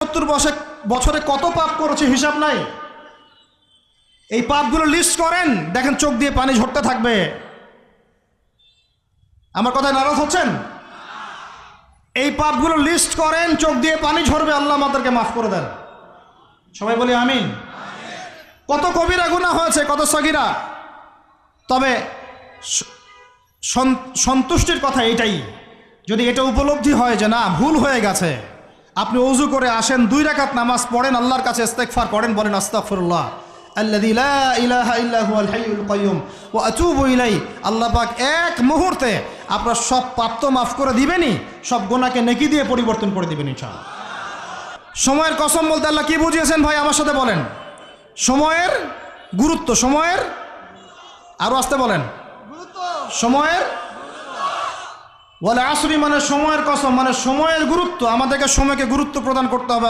70 বছরে কত পাপ করেছে হিসাব নাই। এই পাপগুলো লিস্ট করেন, দেখেন চোখ দিয়ে পানি ঝরতে থাকবে। আমার কথায় নারাজ হচ্ছেন? এই পাপগুলো লিস্ট করেন, চোখ দিয়ে পানি ঝরবে, আল্লাহ আমাদেরকে মাফ করে দেন। সবাই বলি আমিন। কত কবিরা গুনাহ হয়েছে, কত সগীরা। তবে সন্তুষ্টির কথা এটাই, যদি এটা উপলব্ধি হয় যে না ভুল হয়ে গেছে, আপনি ওযু করে আসেন, 2 রাকাত নামাজ পড়েন, আল্লাহর কাছে ইস্তেগফার করেন, বলেন আস্তাগফিরুল্লাহ আল্লাযী লা ইলাহা ইল্লা হুয়াল হাইয়ুল কাইয়্যুম ওয়া আতুবু ইলাইহি। আল্লাহ পাক এক মুহূর্তে আপনার সব পাপ তো মাফ করে দিবেনই, সব গুনাহকে নেকি দিয়ে পরিবর্তন করে দিবেন ইনশাআল্লাহ। সময়ের কসম বলতে আল্লাহ কি বুঝিয়েছেন ভাই আমার সাথে বলেন? সময়ের গুরুত্ব, সময়ের, আরো আসতে বলেন, সময়ের, ওয়াল আসরি মানে সময়ের কসম, মানে সময়ের গুরুত্ব। আমাদেরকে সময়কে গুরুত্ব প্রদান করতে হবে।